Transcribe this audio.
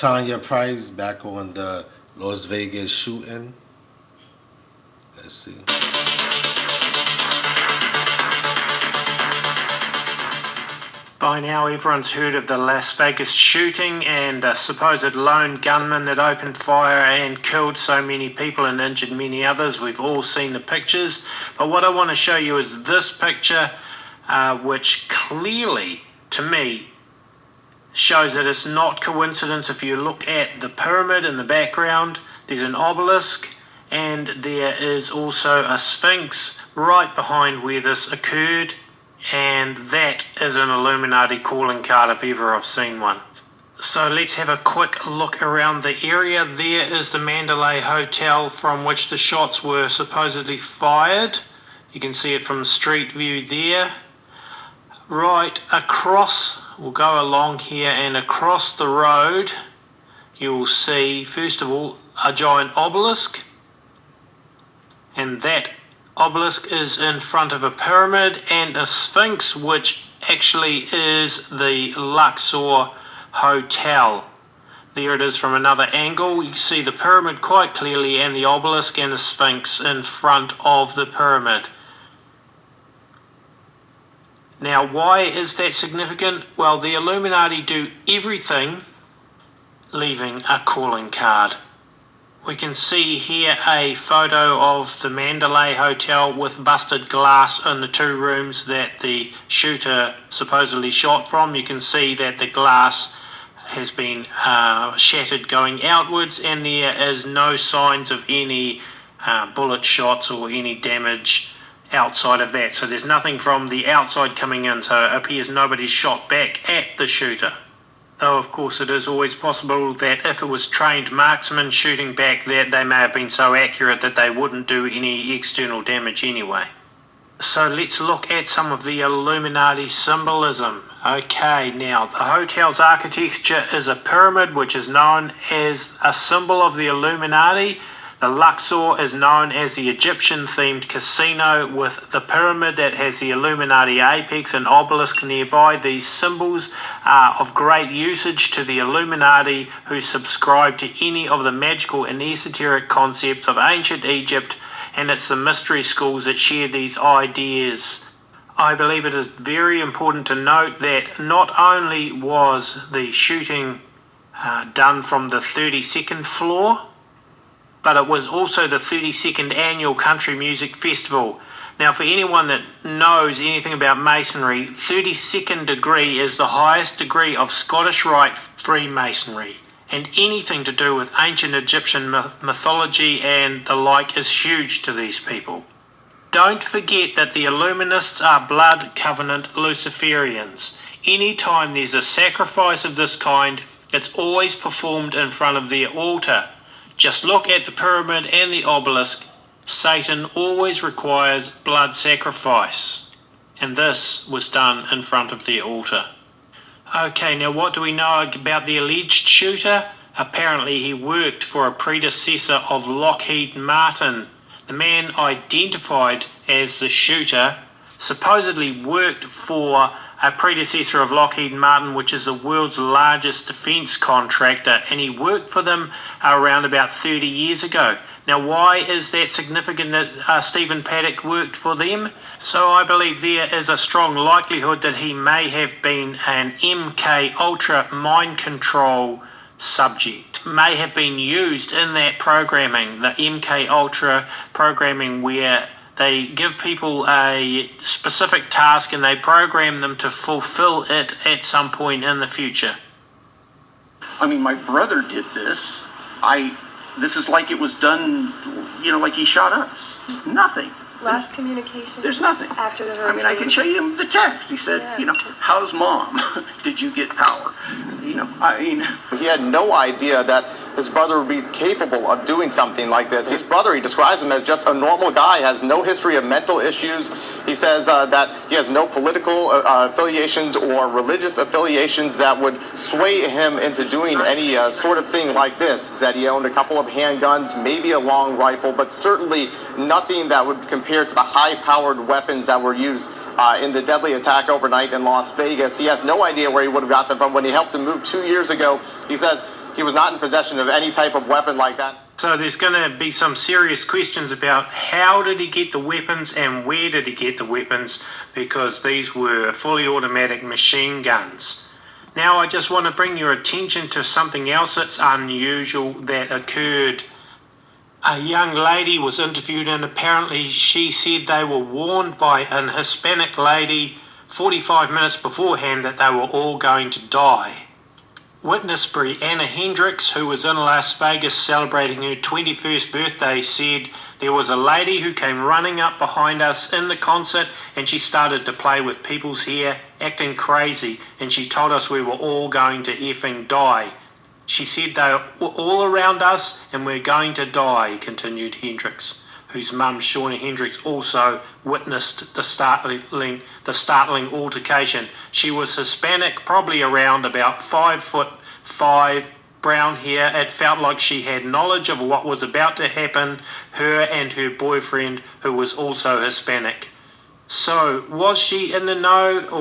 Tanya Price back on the Las Vegas shooting. Let's see. By now, everyone's heard of the Las Vegas shooting and a supposed lone gunman that opened fire and killed so many people and injured many others. We've all seen the pictures. But what I want to show you is this picture, which clearly, to me, shows that it's not coincidence. If you look at the pyramid in the background, there's an obelisk, and there is also a sphinx right behind where this occurred. And that is an Illuminati calling card if ever I've seen one. So let's have a quick look around the area. There is the Mandalay Hotel from which the shots were supposedly fired. You can see it from the street view there. Right across, we'll go along here, and across the road you will see, first of all, a giant obelisk. And that obelisk is in front of a pyramid and a sphinx, which actually is the Luxor Hotel. There it is from another angle. You see the pyramid quite clearly and the obelisk and the sphinx in front of the pyramid. Now, why is that significant? Well, the Illuminati do everything leaving a calling card. We can see here a photo of the Mandalay Hotel with busted glass in the two rooms that the shooter supposedly shot from. You can see that the glass has been shattered going outwards, and there is no signs of any bullet shots or any damage outside of that. So there's nothing from the outside coming in, so it appears nobody shot back at the shooter. Though, of course, it is always possible that if it was trained marksmen shooting back, that they may have been so accurate that they wouldn't do any external damage anyway. So let's look at some of the Illuminati symbolism. Okay, now the hotel's architecture is a pyramid, which is known as a symbol of the Illuminati. The Luxor is known as the Egyptian-themed casino, with the pyramid that has the Illuminati apex and obelisk nearby. These symbols are of great usage to the Illuminati, who subscribe to any of the magical and esoteric concepts of ancient Egypt, and it's the mystery schools that share these ideas. I believe it is very important to note that not only was the shooting done from the 32nd floor, but it was also the 32nd Annual Country Music Festival. Now, for anyone that knows anything about Masonry, 32nd degree is the highest degree of Scottish Rite Freemasonry, and anything to do with ancient Egyptian mythology and the like is huge to these people. Don't forget that the Illuminists are blood covenant Luciferians. Anytime there's a sacrifice of this kind, it's always performed in front of their altar. Just look at the pyramid and the obelisk. Satan always requires blood sacrifice, and this was done in front of the altar. Okay, now what do we know about the alleged shooter? Apparently he worked for a predecessor of Lockheed Martin. The man identified as the shooter supposedly worked for a predecessor of Lockheed Martin, which is the world's largest defense contractor, and he worked for them around about 30 years ago. Now, why is that significant that Stephen Paddock worked for them? So I believe there is a strong likelihood that he may have been an MK Ultra mind control subject, may have been used in that programming, the MK Ultra programming, where they give people a specific task and they program them to fulfill it at some point in the future. I mean, my brother did this. This is like it was done, like he shot us. Nothing. Last communication. There's nothing. After the hurricane. I mean, I can show you the text. He said, how's mom? Did you get power? He had no idea that his brother would be capable of doing something like this. His brother, he describes him as just a normal guy, has no history of mental issues. He says that he has no political affiliations or religious affiliations that would sway him into doing any sort of thing like this. That he owned a couple of handguns, maybe a long rifle, but certainly nothing that would compare to the high-powered weapons that were used in the deadly attack overnight in Las Vegas. He has no idea where he would have got them from. When he helped him move 2 years ago, he says he was not in possession of any type of weapon like that. So there's going to be some serious questions about how did he get the weapons and where did he get the weapons, because these were fully automatic machine guns. Now I just want to bring your attention to something else that's unusual that occurred. A young lady was interviewed and apparently she said they were warned by an Hispanic lady 45 minutes beforehand that they were all going to die. Witness Brianna Hendricks, who was in Las Vegas celebrating her 21st birthday, said there was a lady who came running up behind us in the concert and she started to play with people's hair, acting crazy, and she told us we were all going to effing die. She said they were all around us and we're going to die, continued Hendricks, whose mum, Shauna Hendricks, also witnessed the startling altercation. She was Hispanic, probably around about 5'5", brown hair. It felt like she had knowledge of what was about to happen, her and her boyfriend, who was also Hispanic. So, was she in the know, or